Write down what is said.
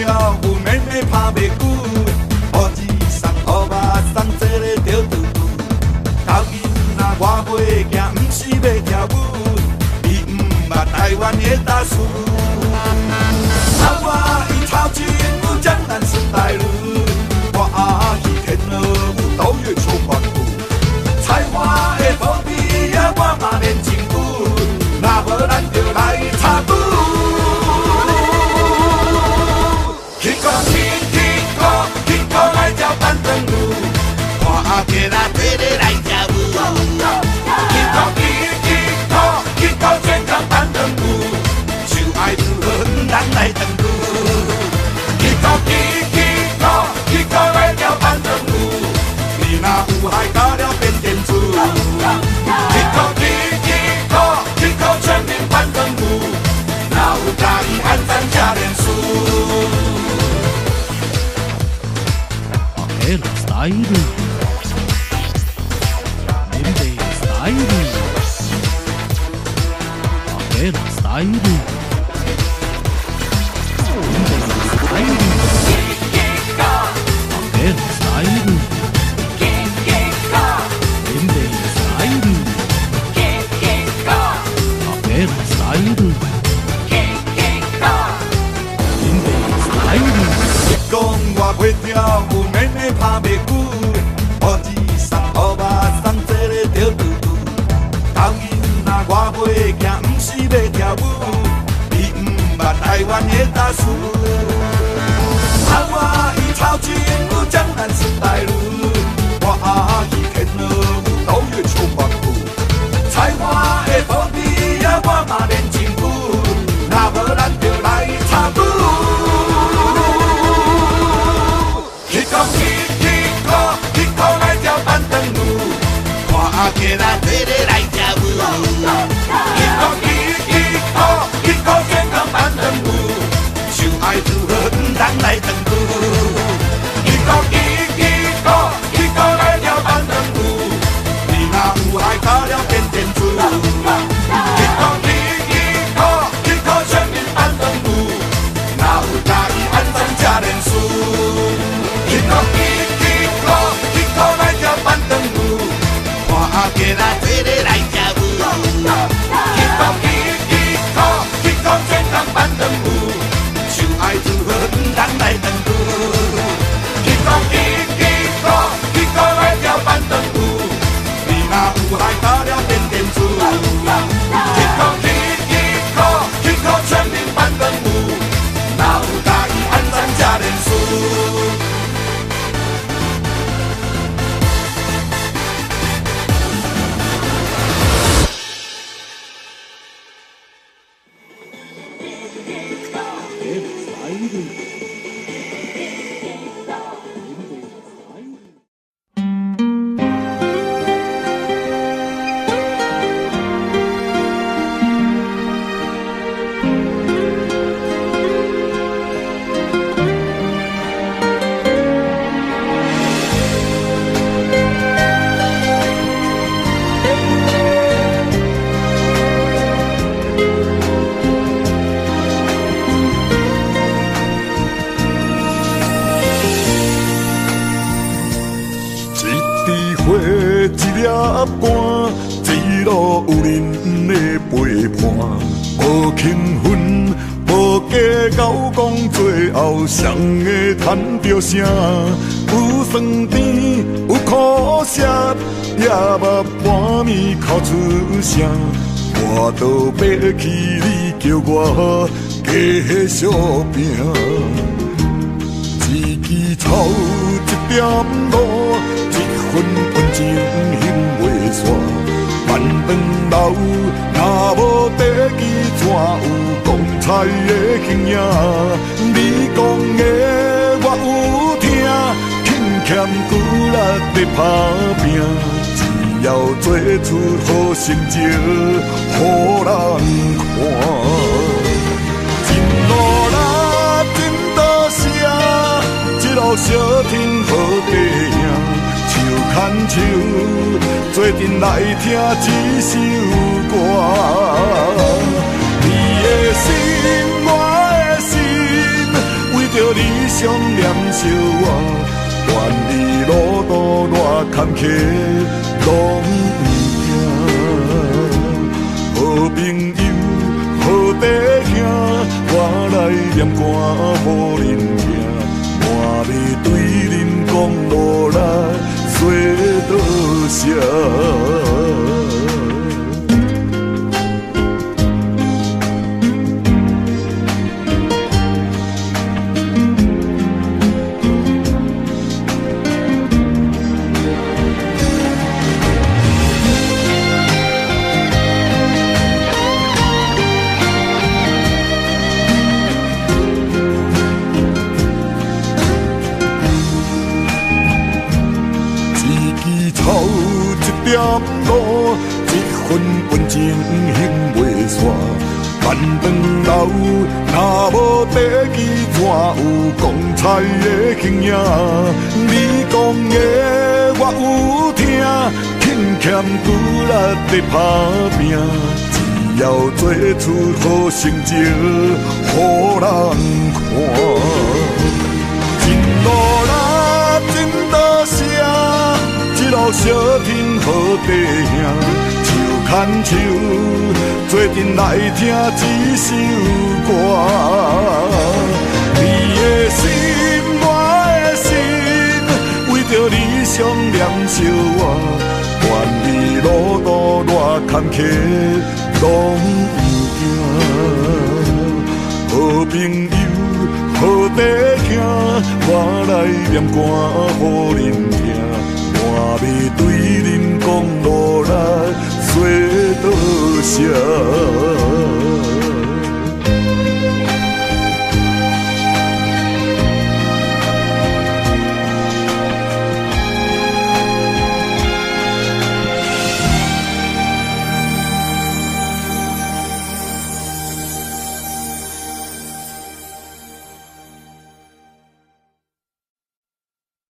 跳舞，妹妹拍袂久，互一送互肉送，这个着拄拄。头囡仔我袂行，毋是要跳舞，伊毋捌台湾的大事。草我伊草金舞，江南是大路，我阿姨天鹅舞，都越出花舞。菜花的土地呀，我嘛练真久，若无咱就来插舞。Kiko来跳板凳舞，看阿姐啦对你来跳舞。Kiko 健康板凳舞，就爱如何咱来登舞。Kiko 来跳板凳舞，你若有海到了变电子。Kiko 全民板凳舞，若有介意按赞加连数。Era style, Limbe style, Era style, Limbe style, Era style, Limbe style, Era style, Limbe style. 讲我会跳舞，妹妹拍袂久，互一送互肉送，这个着拄拄。头囡仔我袂行，毋是要跳舞，伊毋捌台湾的大事。草我伊草金舞，江南是大路，我阿姨天鹅舞，都越出花舞。菜花的土地呀，我嘛练真久，若无咱就来插舞。Kiko 来跳板凳舞，看阿姐啦对你来跳舞。Kiko 健康板凳舞，就爱如何咱来登舞。Kiko 来跳板凳舞，你若有爱到了变电子。Kiko 全民板凳舞，若有介意按赞加连数。Kiko 来跳板凳舞，看阿姐啦对你来跳舞。Kiko 健康板凳舞，就爱如何咱来登舞。Kiko 来跳板凳舞，你若有爱到了变电子。Kiko 全民板凳舞，若有介意按赞加连数。一路有人的陪伴，无轻分，无计较，讲最后谁会赚到啥？有酸甜，有苦涩，也捌半暝哭出声。我都爬起你叫我继续拼，一枝草，一点露，一份温情欣袂煞。板凳老，若无地基，怎有光彩的形影？你讲的我有听，欠欠骨力在打拼，只要做出好成绩，予人看。真努力，真多谢，一路小天好地赢。手牵手，做阵来听一首歌。你的心，我的心，为着你坎坷拢不惊。好朋友，好弟兄，我来念歌予恁听，我要对恁讲落来做多谢。一点路，一份温情行袂煞。饭饭老，若无地基，怎有光彩的形影？你讲的我有听，欠欠骨力在打拼，只要做出好成绩，予人看。真路啦，真多谢。一路相挺好弟兄，手牵手，做阵来听一首歌。你的心，我的心，为着理想燃烧我，愿意路途偌坎坷，拢不惊。好朋友，好弟兄，我来念歌予恁听。我要对恁讲落来，做多谢。